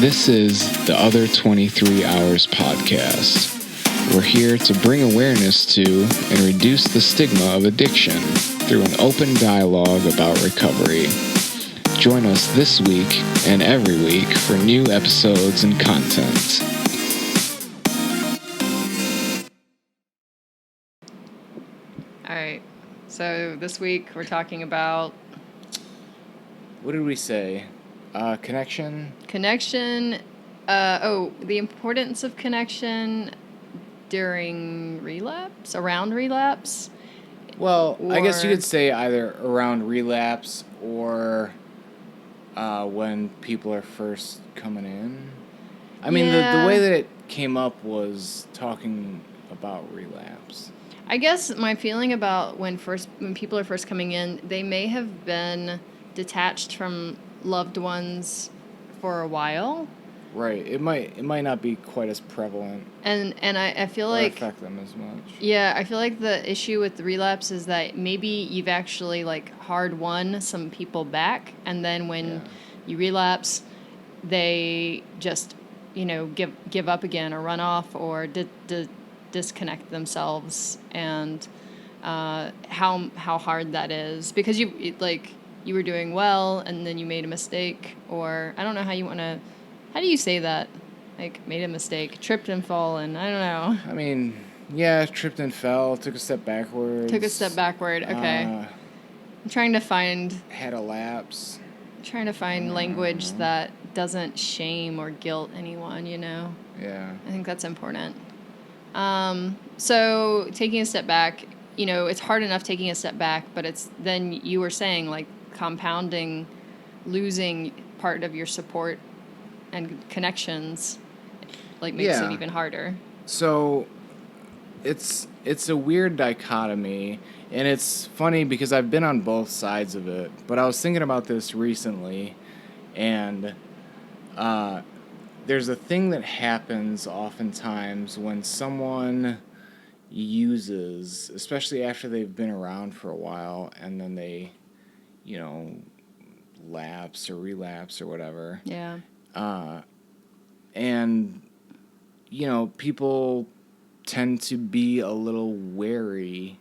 This is the Other 23 Hours podcast. We're here to bring awareness to and reduce the stigma of addiction through an open dialogue about recovery. Join us this week and every week for new episodes and content. All right, so this week we're talking about... What did we say? Connection? Connection. The importance of connection during relapse, around relapse. Well, I guess you could say either around relapse or when people are first coming in. I mean, the way that it came up was talking about relapse. I guess my feeling about when people are first coming in, they may have been detached from loved ones for a while. Right. It might not be quite as prevalent. And I feel or like affect them as much. Yeah, I feel like the issue with the relapse is that maybe you've actually hard won some people back, and then when you relapse, they just give up again or run off or disconnect themselves, and how hard that is because you were doing well and then you made a mistake, or I don't know how do you say that? Made a mistake, tripped and fallen. I don't know. I mean, yeah, tripped and fell, took a step backward. Okay. I'm trying to find... Had a lapse. Trying to find language that doesn't shame or guilt anyone, Yeah. I think that's important. So taking a step back, it's hard enough taking a step back, but it's then you were saying compounding, losing part of your support and connections, makes it even harder. So it's a weird dichotomy, and it's funny because I've been on both sides of it, but I was thinking about this recently, and there's a thing that happens oftentimes when someone uses, especially after they've been around for a while, and then they, lapse or relapse or whatever. Yeah. And, people tend to be a little wary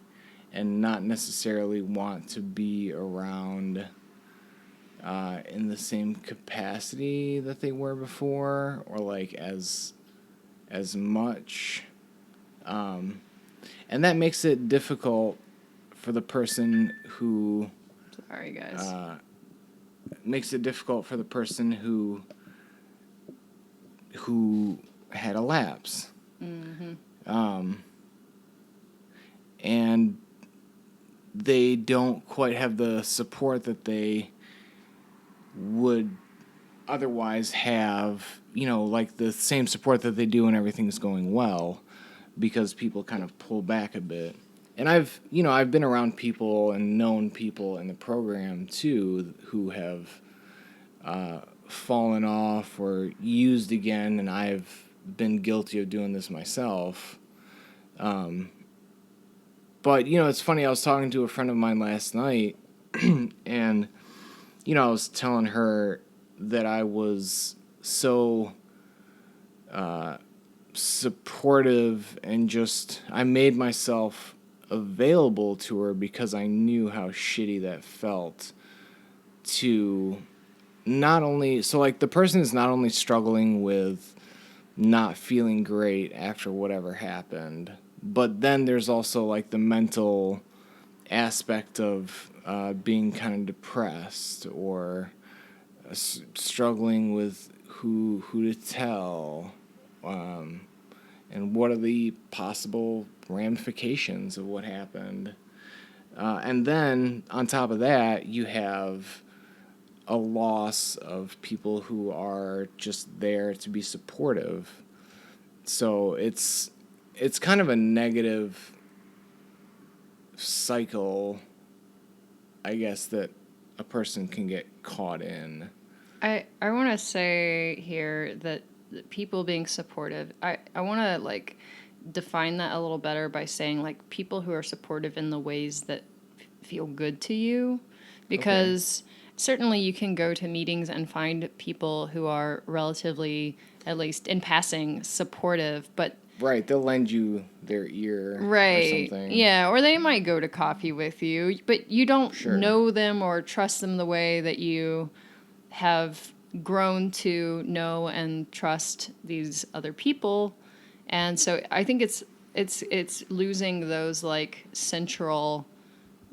and not necessarily want to be around in the same capacity that they were before, or as much. And that makes it difficult for the person who... Sorry, guys. Makes it difficult for the person who had a lapse. Mm-hmm. And they don't quite have the support that they would otherwise have, the same support that they do when everything's going well, because people kind of pull back a bit. And I've been around people and known people in the program too who have fallen off or used again, and I've been guilty of doing this myself. But, it's funny, I was talking to a friend of mine last night, and, I was telling her that I was so supportive, and I made myself available to her because I knew how shitty that felt to not only... So, the person is not only struggling with not feeling great after whatever happened, but then there's also, the mental aspect of being kind of depressed or struggling with who to tell, and what are the possible ramifications of what happened. And then, on top of that, you have a loss of people who are just there to be supportive. So it's kind of a negative cycle, I guess, that a person can get caught in. I want to say here that people being supportive, I want to define that a little better by saying people who are supportive in the ways that feel good to you, because certainly you can go to meetings and find people who are relatively, at least in passing, supportive, but Right, they'll lend you their ear or right. something. Yeah, or they might go to coffee with you, but you don't Sure. know them or trust them the way that you have grown to know and trust these other people. And so I think it's losing those like central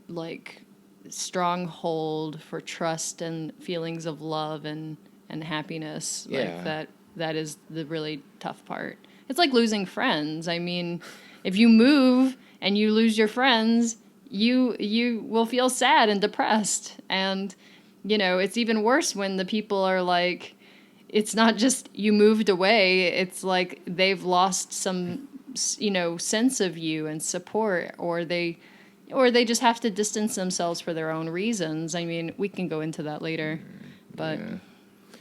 like stronghold for trust and feelings of love and happiness. Yeah. Like that is the really tough part. It's like losing friends. I mean, if you move and you lose your friends, you will feel sad and depressed. And it's even worse when the people are like, it's not just you moved away, it's like they've lost some sense of you and support, or they just have to distance themselves for their own reasons. I mean, we can go into that later, but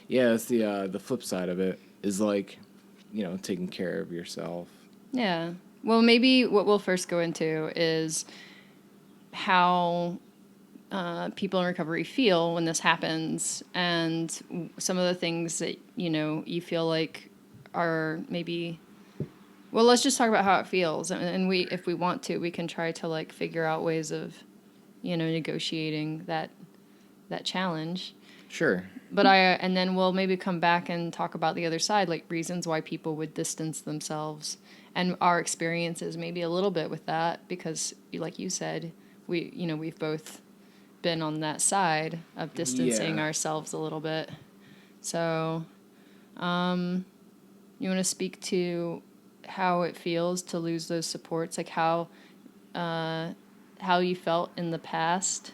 Yeah, that's the flip side of it is like, taking care of yourself. yeah. Well, maybe what we'll first go into is how people in recovery feel when this happens, and some of the things that you feel like are maybe. Well, let's just talk about how it feels, and if we want to, we can try to like figure out ways of, negotiating that challenge. Sure. But and then we'll maybe come back and talk about the other side, like reasons why people would distance themselves and our experiences maybe a little bit with that, because like you said, we've both been on that side of distancing Yeah. ourselves a little bit. So, you want to speak to how it feels to lose those supports, like how you felt in the past,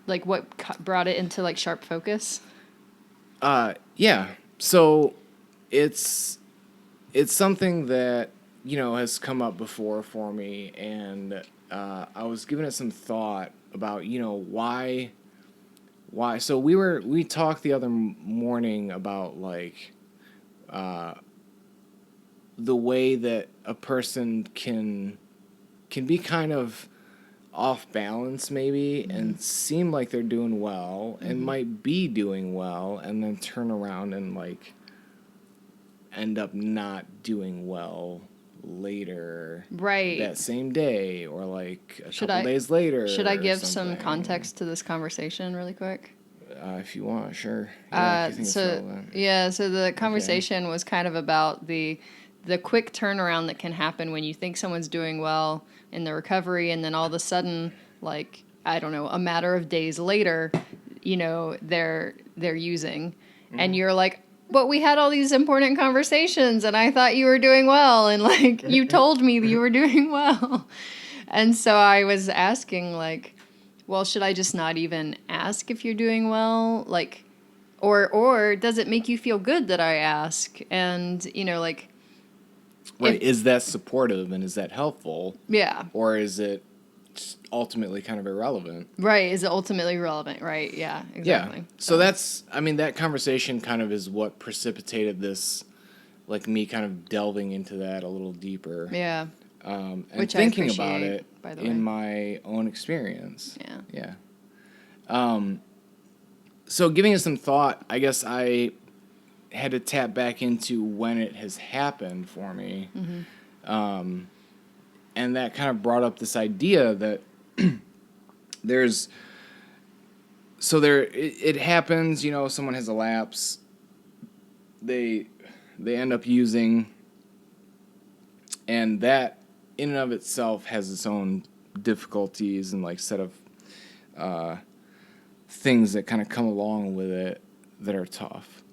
like what brought it into like sharp focus? Yeah. So it's something that has come up before for me, and I was giving it some thought about why. So we talked the other morning about like the way that a person can be kind of off balance maybe, and seem like they're doing well and might be doing well, and then turn around and like end up not doing well later, Right. that same day, or like a Should couple I- days later. Should I or give some something. context to this conversation really quick? If you want, sure. Yeah, if you think it's relevant. So the conversation was kind of about the quick turnaround that can happen when you think someone's doing well in the recovery, and then all of a sudden, like, I don't know, a matter of days later, they're using, and you're like, but we had all these important conversations, and I thought you were doing well, and like you told me that you were doing well, and so I was asking like, well, should I just not even ask if you're doing well? Like, or does it make you feel good that I ask? And, like... Right, is that supportive and is that helpful? Yeah. Or is it just ultimately kind of irrelevant? Right, is it ultimately relevant? Right, yeah, exactly. Yeah, so that conversation kind of is what precipitated this, like me kind of delving into that a little deeper. Yeah. And Which thinking I about appreciate, it by the way. in my own experience. Yeah. Yeah. So giving it some thought, I guess I had to tap back into when it has happened for me. And that kind of brought up this idea that it happens, someone has a lapse, they end up using, and that in and of itself has its own difficulties and like set of things that kind of come along with it that are tough.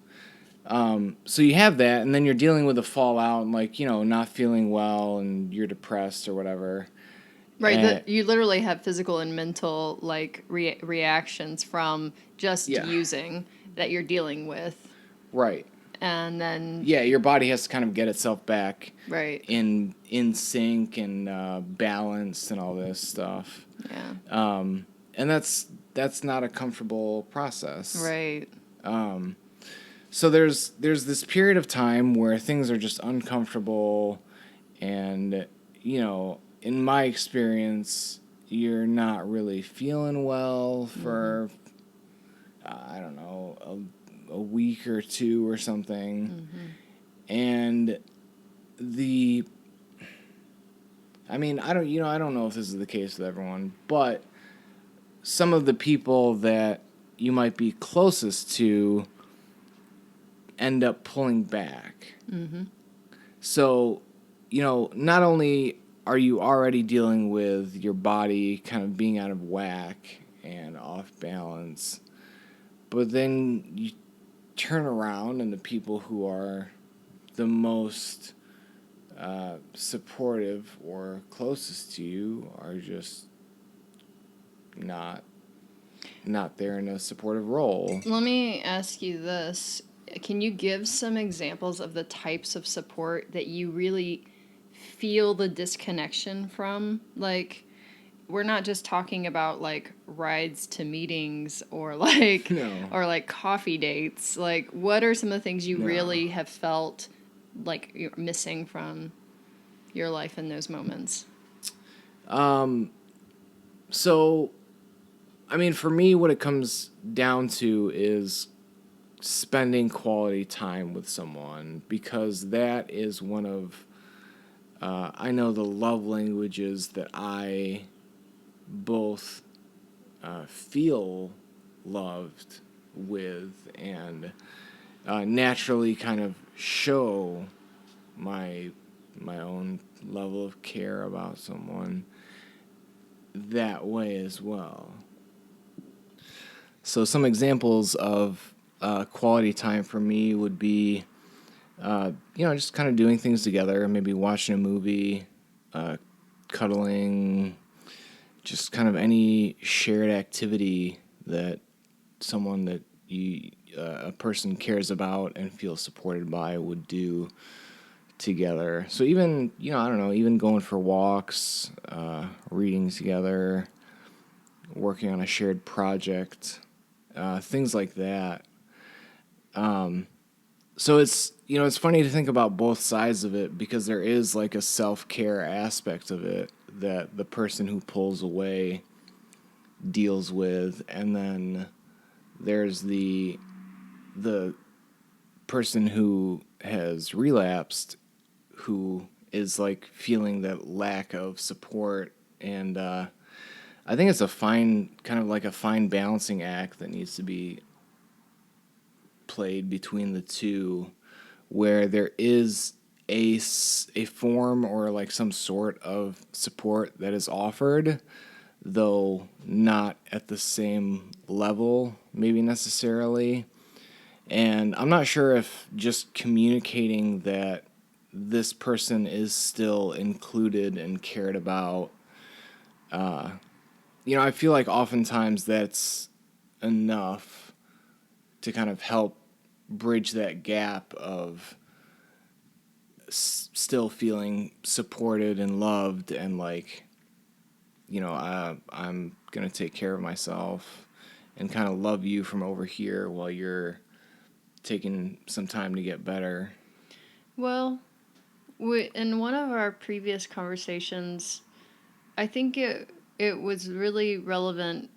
So you have that, and then you're dealing with the fallout and like, not feeling well, and you're depressed or whatever. Right, you literally have physical and mental like reactions from just using that you're dealing with. Right. And then... Yeah, your body has to kind of get itself back Right. in sync and balanced and all this stuff. Yeah. And that's not a comfortable process. Right. So there's this period of time where things are just uncomfortable, and in my experience, you're not really feeling well for I don't know, a week or two or something. Mm-hmm. And the, I mean, I don't know if this is the case with everyone, but some of the people that you might be closest to end up pulling back. Mm-hmm. So, not only are you already dealing with your body kind of being out of whack and off balance, but then you turn around and the people who are the most supportive or closest to you are just not there in a supportive role. Let me ask you this. Can you give some examples of the types of support that you really feel the disconnection from? Like, we're not just talking about like rides to meetings or like No. or like coffee dates. Like, what are some of the things you No. really have felt like you're missing from your life in those moments? So, I mean, for me, what it comes down to is spending quality time with someone, because that is one of, I know, the love languages that I both feel loved with and naturally kind of show my own level of care about someone that way as well. So some examples of quality time for me would be, just kind of doing things together, maybe watching a movie, cuddling, just kind of any shared activity that someone that a person cares about and feels supported by would do together. So even, I don't know, even going for walks, reading together, working on a shared project, things like that. So it's funny to think about both sides of it, because there is like a self-care aspect of it that the person who pulls away deals with, and then there's the person who has relapsed, who is like feeling that lack of support. And I think it's a fine, kind of like a fine balancing act that needs to be played between the two, where there is a form or like some sort of support that is offered, though not at the same level, maybe necessarily. And I'm not sure if just communicating that this person is still included and cared about, I feel like oftentimes that's enough to kind of help bridge that gap of still feeling supported and loved, and like, I'm going to take care of myself and kind of love you from over here while you're taking some time to get better. Well, in one of our previous conversations, I think it was really relevant,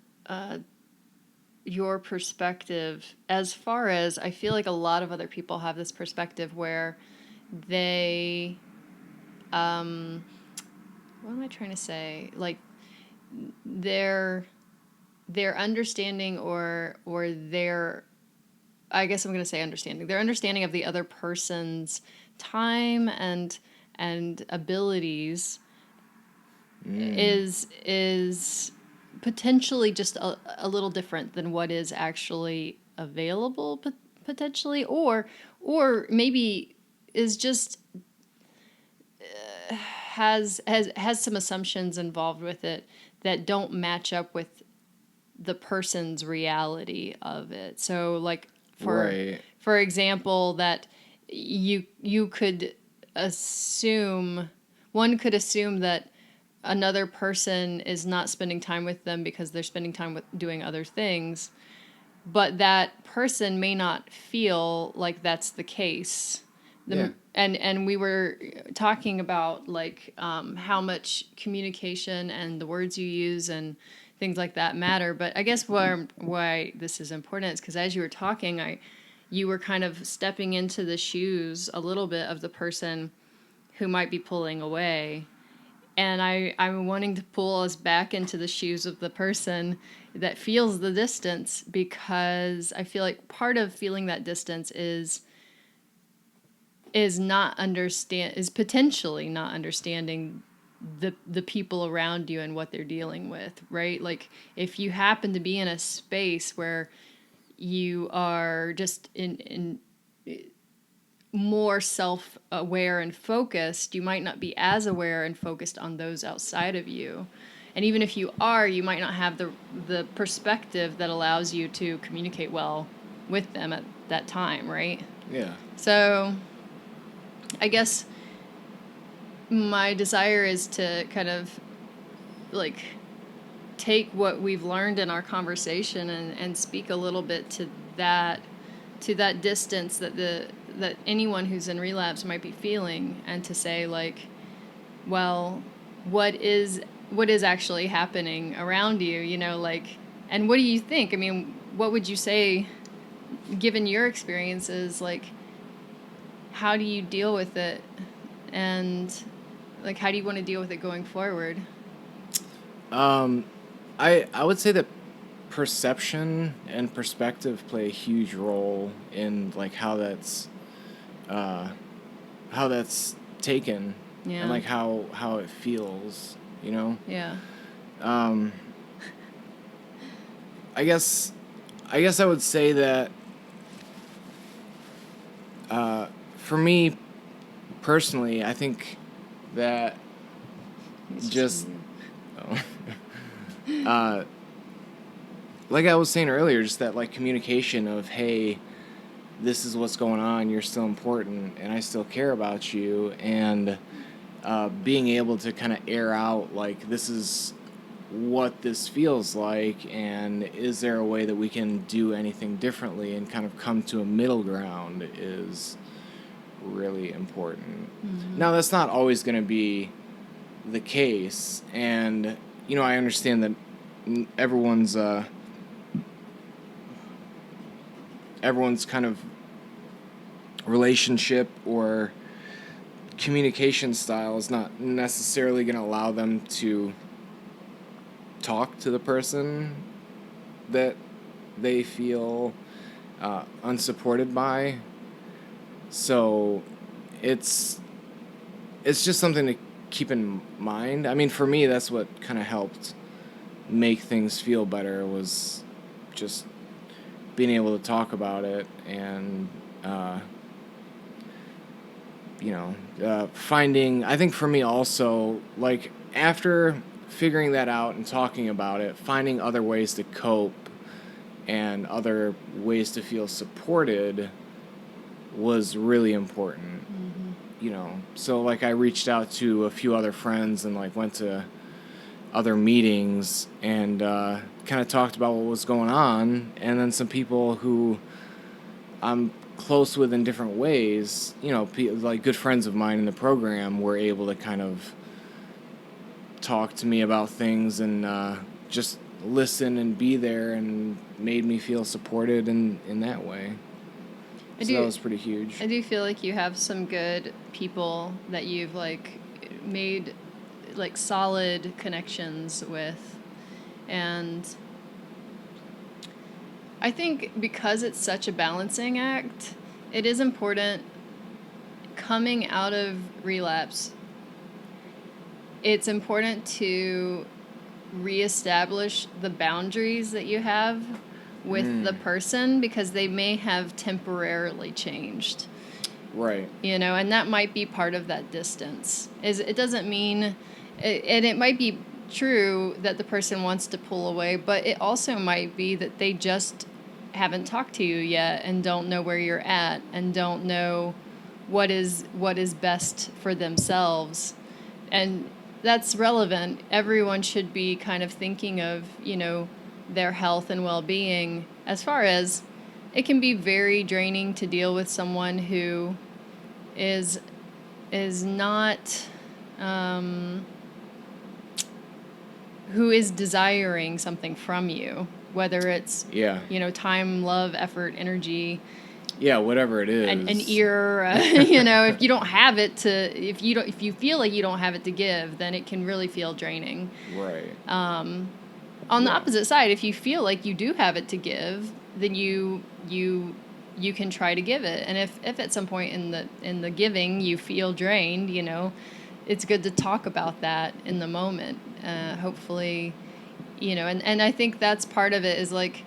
your perspective, as far as I feel like a lot of other people have this perspective where they, what am I trying to say? Like, their understanding, or their, I guess I'm going to say understanding, their understanding of the other person's time and abilities is potentially just a little different than what is actually available, potentially, or maybe is just has some assumptions involved with it that don't match up with the person's reality of it. So like, Right. for example, that you could assume, one could assume that another person is not spending time with them because they're spending time with doing other things, but that person may not feel like that's the case. Yeah. And we were talking about like, how much communication and the words you use and things like that matter. But I guess why this is important is because as you were talking, you were kind of stepping into the shoes a little bit of the person who might be pulling away. And I'm wanting to pull us back into the shoes of the person that feels the distance, because I feel like part of feeling that distance is potentially not understanding the people around you and what they're dealing with, right? Like if you happen to be in a space where you are just in more self-aware and focused, you might not be as aware and focused on those outside of you. And even if you are, you might not have the perspective that allows you to communicate well with them at that time, right? Yeah. So I guess my desire is to kind of like take what we've learned in our conversation and speak a little bit to that distance that anyone who's in relapse might be feeling, and to say like, well, what is actually happening around you, like, and what do you think? I mean, what would you say, given your experiences, like, how do you deal with it, and like, how do you want to deal with it going forward? I would say that perception and perspective play a huge role in like how that's taken, Yeah. and like how it feels, Yeah. I guess I would say that for me personally, I think that just like I was saying earlier, just that like communication of, hey, this is what's going on, you're still important, and I still care about you, and being able to kind of air out, like, this is what this feels like, and is there a way that we can do anything differently, and kind of come to a middle ground is really important. Mm-hmm. Now, that's not always going to be the case, and, I understand that everyone's kind of relationship or communication style is not necessarily going to allow them to talk to the person that they feel unsupported by. So it's just something to keep in mind. I mean, for me, that's what kind of helped make things feel better, was just being able to talk about it, and finding, I think for me also, like, after figuring that out and talking about it, finding other ways to cope and other ways to feel supported was really important. Mm-hmm. So like I reached out to a few other friends and like went to other meetings and kind of talked about what was going on, and then some people who I'm close with in different ways, like good friends of mine in the program, were able to kind of talk to me about things and just listen and be there, and made me feel supported in that way. So that was pretty huge. I do feel like you have some good people that you've like made like solid connections with, and I think because it's such a balancing act, it is important coming out of relapse. It's important to reestablish the boundaries that you have with the person, because they may have temporarily changed. Right. And that might be part of that distance. It doesn't mean, and it might be true that the person wants to pull away, but it also might be that they just haven't talked to you yet and don't know where you're at and don't know what is best for themselves. And that's relevant. Everyone should be kind of thinking of, their health and well-being, as far as it can be very draining to deal with someone who is not who is desiring something from you, whether it's Yeah. time, love, effort, energy, Yeah, whatever it is. an ear. If you don't have it if you feel like you don't have it to give, then it can really feel draining. Right. On the opposite side, if you feel like you do have it to give, then you can try to give it. And if at some point in the giving you feel drained, it's good to talk about that in the moment. Hopefully, and I think that's part of it is like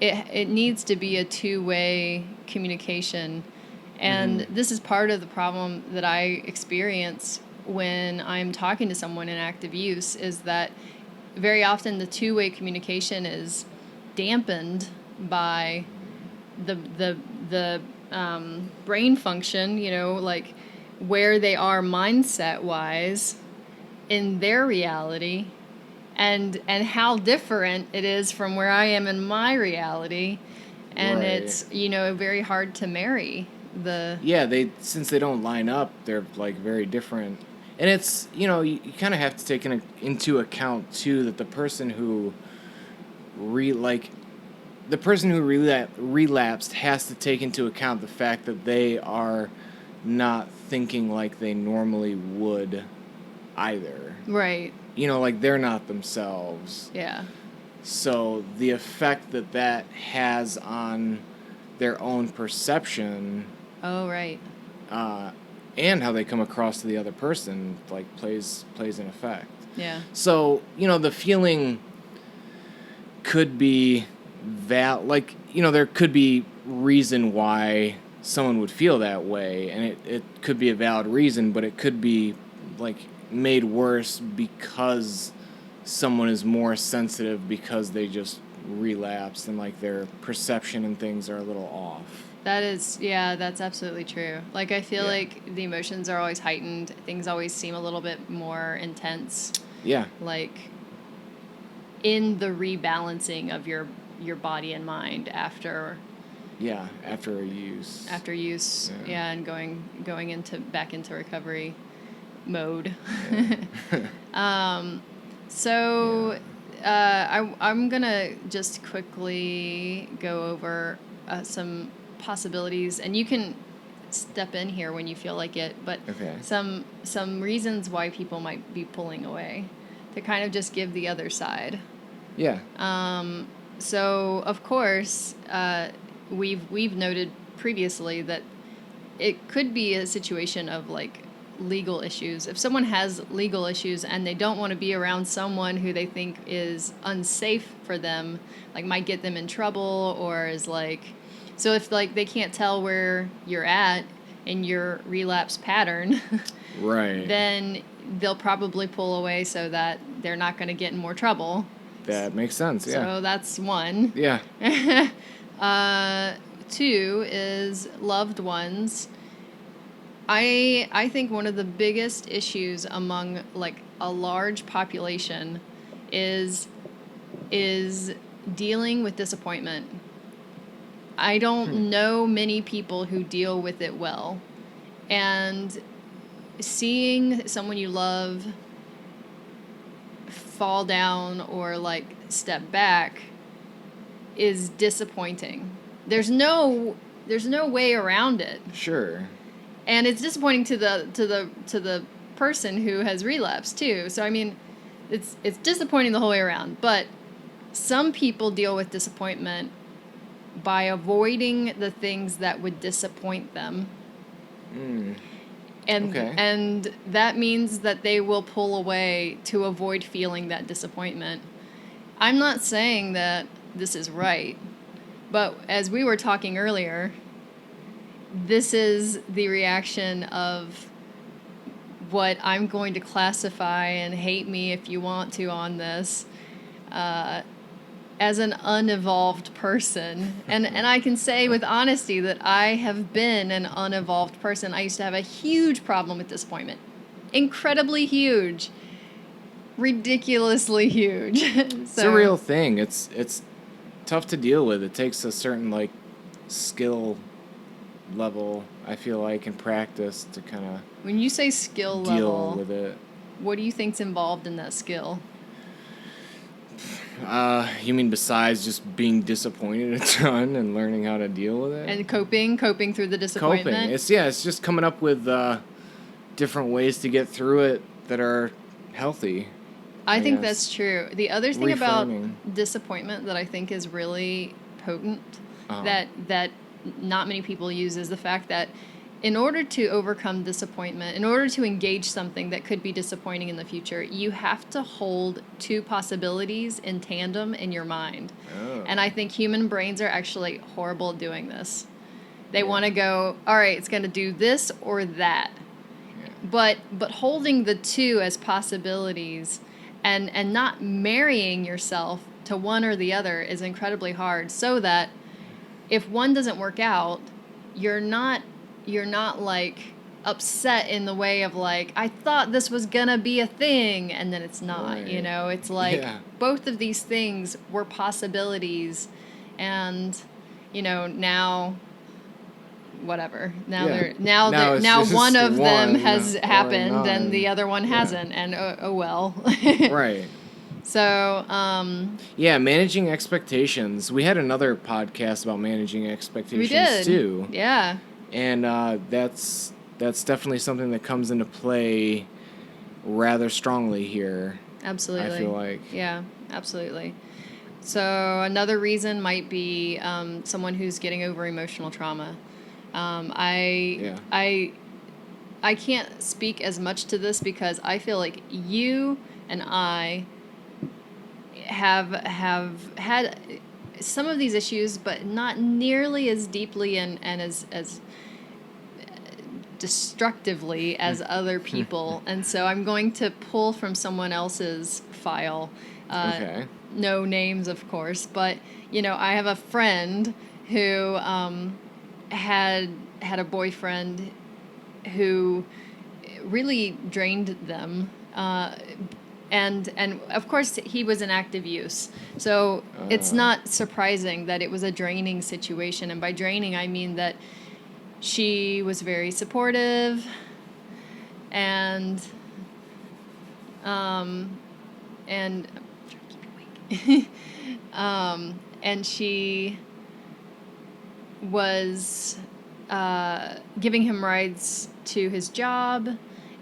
it needs to be a two-way communication. And this is part of the problem that I experience when I'm talking to someone in active use is that very often the two-way communication is dampened by the brain function, like where they are mindset-wise in their reality, and how different it is from where I am in my reality, and Right. it's very hard to marry the. Yeah, since they don't line up, they're like very different. And it's, you kind of have to take into account too that the person who relapsed has to take into account the fact that they are not thinking like they normally would either. Right. Like they're not themselves. Yeah. So the effect that has on their own perception, Oh, right. and how they come across to the other person, like plays an effect. Yeah. So the feeling could be there could be reason why someone would feel that way, and it could be a valid reason, but it could be like made worse because someone is more sensitive because they just relapsed and like their perception and things are a little off. That's absolutely true. Like, I feel Yeah. like the emotions are always heightened. Things always seem a little bit more intense. Yeah. Like, in the rebalancing of your body and mind after use. Yeah, and going back into recovery mode. Yeah. So I'm gonna just quickly go over some possibilities, and you can step in here when you feel like it, but Okay. some reasons why people might be pulling away, to kind of just give the other side. Yeah. So of course, we've noted previously that it could be a situation of like legal issues. If someone has legal issues and they don't want to be around someone who they think is unsafe for them, like might get them in trouble, or is like, so if like they can't tell where you're at in your relapse pattern, Right. then they'll probably pull away so that they're not going to get in more trouble. That makes sense. Yeah. So that's one. Yeah. 2 is loved ones. I think one of the biggest issues among like a large population is dealing with disappointment. I don't know many people who deal with it well. And seeing someone you love fall down or like step back is disappointing. There's no way around it. Sure. And it's disappointing to the person who has relapsed too. So I mean, it's disappointing the whole way around. But some people deal with disappointment by avoiding the things that would disappoint them. And that means that they will pull away to avoid feeling that disappointment. I'm not saying that this is right, but as we were talking earlier, this is the reaction of what I'm going to classify, and hate me if you want to on this, as an unevolved person. And I can say with honesty that I have been an unevolved person. I used to have a huge problem with disappointment. Incredibly huge. Ridiculously huge. It's a real thing. It's tough to deal with. It takes a certain like skill level, I feel like, and practice to kind of when you say skill deal level with it. What do you think's involved in that skill? You mean besides just being disappointed a ton and learning how to deal with it? And coping through the disappointment. Coping. It's just coming up with different ways to get through it that are healthy. I think guess. that's true. The other thing about Reframing. disappointment that I think is really potent Uh-huh. that not many people use is the fact that in order to overcome disappointment, in order to engage something that could be disappointing in the future, you have to hold two possibilities in tandem in your mind. Oh. And I think human brains are actually horrible at doing this. They Yeah. want to go, all right, it's going to do this or that. Yeah. But holding the two as possibilities and not marrying yourself to one or the other is incredibly hard, so that if one doesn't work out, you're not like upset in the way of like, I thought this was gonna be a thing and then it's not. Right. You know, it's like Yeah. both of these things were possibilities, and now whatever. Now Yeah. they're Now it's now just one of them one has or happened and the none. other one Yeah. hasn't, and oh well. Right. So Yeah, managing expectations. We had another podcast about managing expectations we did. too. Yeah. And that's definitely something that comes into play rather strongly here. Absolutely. I feel like. Yeah, absolutely. So another reason might be someone who's getting over emotional trauma. Yeah. I can't speak as much to this because I feel like you and I have had some of these issues, but not nearly as deeply and as destructively as other people. And so I'm going to pull from someone else's file. Okay. No names, of course, but I have a friend who had a boyfriend who really drained them. And of course he was in active use, so it's not surprising that it was a draining situation. And by draining, I mean that she was very supportive, and I'm trying to keep you awake. And she was giving him rides to his job.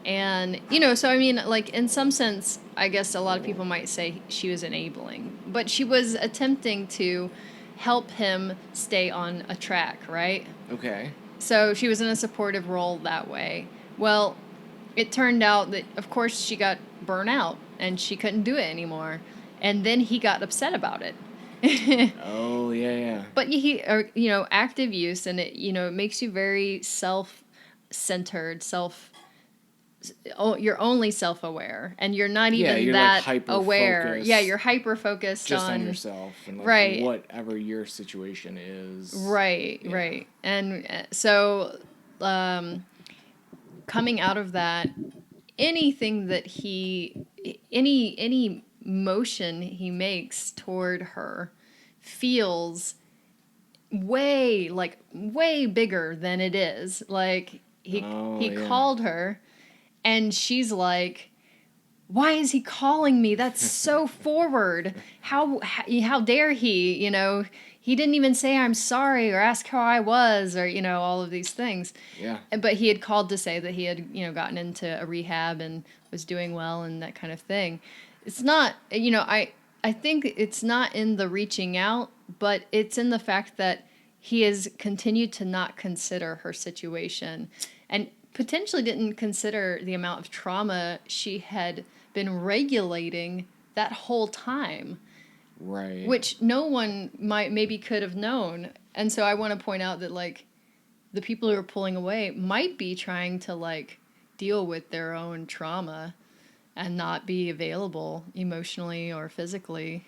And, so I mean, like, in some sense, I guess a lot of people might say she was enabling. But she was attempting to help him stay on a track, right? Okay. So she was in a supportive role that way. Well, it turned out that, of course, she got burnt out and she couldn't do it anymore. And then he got upset about it. Oh, yeah. But active use, and it makes you very self-centered, you're only self-aware, and you're not Yeah, even you're that like aware. hyper-focused. Yeah, you're hyper-focused just on yourself and like right. whatever your situation is. Right, Yeah. right. And so coming out of that, anything that any motion he makes toward her feels way bigger than it is. Like he Yeah. called her, and she's like, why is he calling me? That's so forward. How dare he? He didn't even say I'm sorry or ask how I was, or all of these things. Yeah. But he had called to say that he had gotten into a rehab and was doing well and that kind of thing. It's not I think it's not in the reaching out, but it's in the fact that he has continued to not consider her situation, and potentially didn't consider the amount of trauma she had been regulating that whole time. Right. Which no one maybe could have known. And so I want to point out that, like, the people who are pulling away might be trying to, like, deal with their own trauma and not be available emotionally or physically.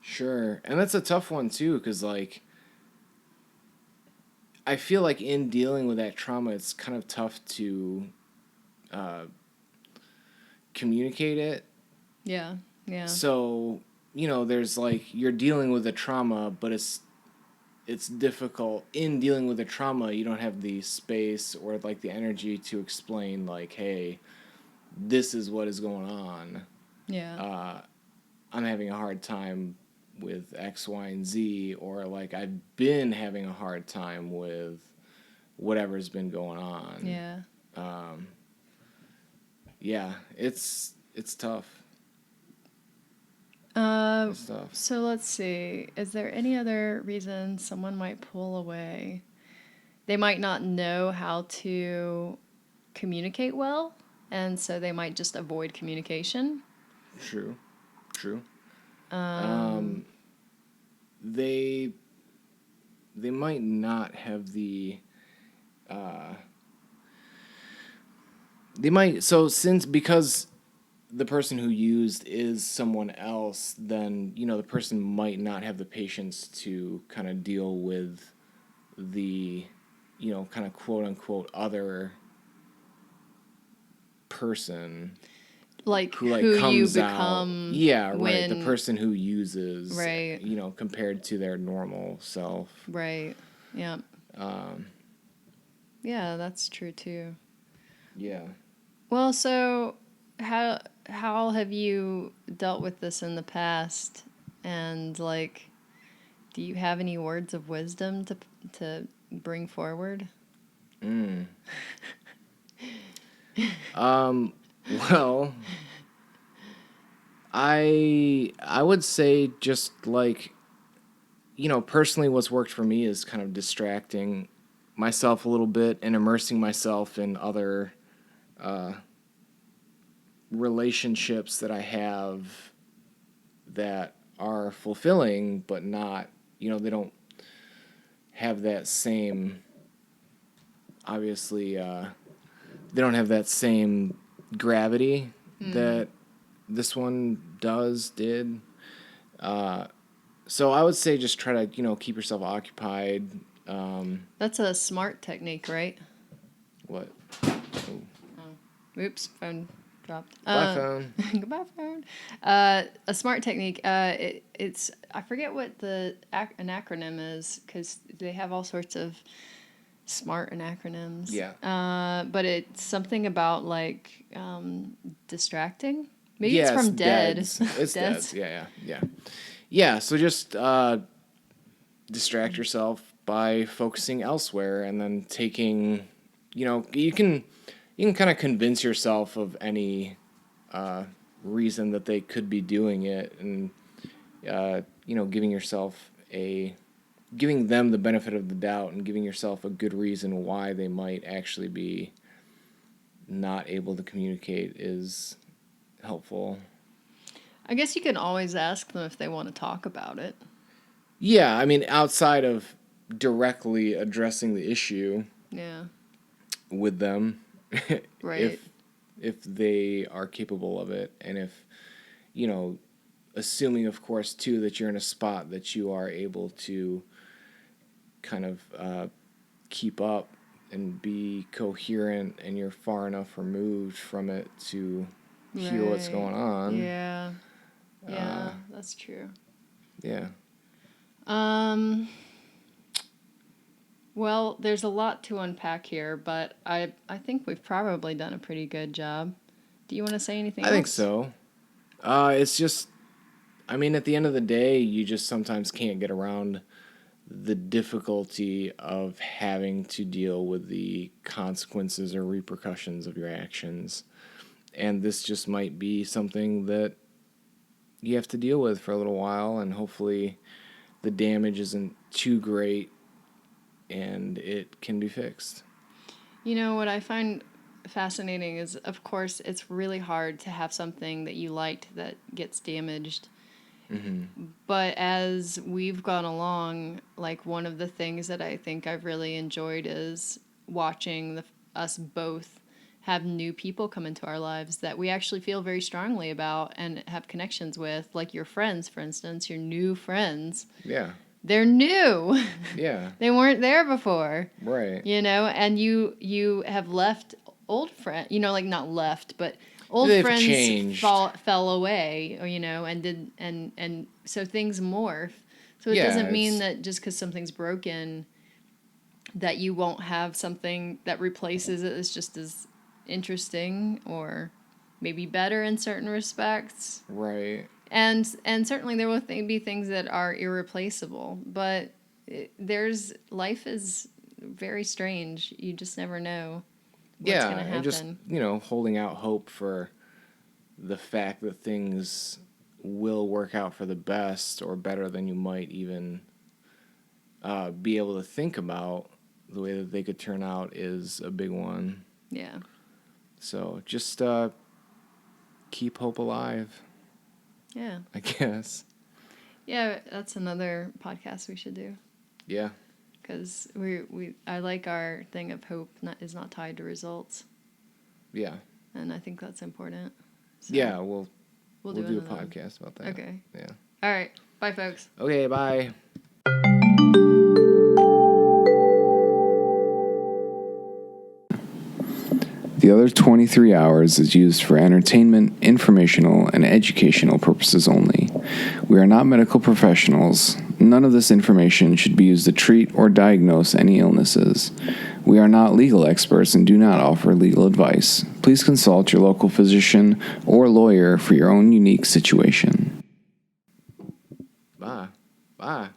Sure. And that's a tough one too, because like I feel like in dealing with that trauma, it's kind of tough to communicate it. Yeah. So, there's like you're dealing with a trauma, but it's difficult in dealing with the trauma. You don't have the space or like the energy to explain like, hey, this is what is going on. Yeah. I'm having a hard time with X, Y, and Z, or like I've been having a hard time with whatever's been going on. Yeah. Yeah, it's tough. It's tough. So let's see. Is there any other reason someone might pull away? They might not know how to communicate well, and so they might just avoid communication. True. They might not have the they might so since because the person who used is someone else, then the person might not have the patience to kind of deal with the kind of quote unquote other person Like who who you comes out. become. Yeah, right. when, The person who uses, Right. Compared to their normal self. Right. Yeah. Yeah, that's true too. Yeah. Well, so how have you dealt with this in the past? And like, do you have any words of wisdom to bring forward? Well, I would say just like personally what's worked for me is kind of distracting myself a little bit and immersing myself in other relationships that I have that are fulfilling but not, they don't have that same obviously they don't have that same gravity that this one did. So I would say just try to, keep yourself occupied. That's a smart technique, right? What? Oops, phone dropped. Bye, phone. Goodbye, phone. A smart technique. It's I forget what an acronym is because they have all sorts of smart acronyms. Yeah. But it's something about like distracting. Maybe Yeah, it's from Dead. Deads. It's Deads. Deads. Yeah. Yeah, so just distract yourself by focusing elsewhere and then taking, you can kind of convince yourself of any reason that they could be doing it and, giving them the benefit of the doubt and giving yourself a good reason why they might actually be not able to communicate is helpful. I guess you can always ask them if they want to talk about it. Yeah, I mean, outside of directly addressing the issue Yeah. with them, Right. if they are capable of it, and if assuming, of course, too, that you're in a spot that you are able to kind of keep up and be coherent, and you're far enough removed from it to hear what's going on. Yeah. Yeah, that's true. Yeah. Well, there's a lot to unpack here, but I think we've probably done a pretty good job. Do you want to say anything else? I think so. It's just, I mean, at the end of the day, you just sometimes can't get around the difficulty of having to deal with the consequences or repercussions of your actions. And this just might be something that you have to deal with for a little while, and hopefully the damage isn't too great and it can be fixed. You know, what I find fascinating is, of course, it's really hard to have something that you liked that gets damaged. Mm-hmm. But as we've gone along, like one of the things that I think I've really enjoyed is watching us both have new people come into our lives that we actually feel very strongly about and have connections with, like your friends, for instance, your new friends. Yeah. They're new. Yeah. They weren't there before. Right. And you have left old friends, like not left, but old They've friends changed. fell away, or, and so things morph. So it doesn't mean that just because something's broken that you won't have something that replaces it that's just as interesting or maybe better in certain respects. Right. And certainly there will be things that are irreplaceable, but life is very strange. You just never know what's going to happen. And just, holding out hope for the fact that things will work out for the best or better than you might even be able to think about. The way that they could turn out is a big one. Yeah. So just keep hope alive. Yeah. I guess. Yeah, that's another podcast we should do. Yeah. Because I like our thing of hope is not tied to results. Yeah. And I think that's important. So Yeah, we'll do a another podcast about that. Okay. Yeah. All right. Bye, folks. Okay, bye. The other 23 hours is used for entertainment, informational, and educational purposes only. We are not medical professionals. None of this information should be used to treat or diagnose any illnesses. We are not legal experts and do not offer legal advice. Please consult your local physician or lawyer for your own unique situation. Bye. Bye.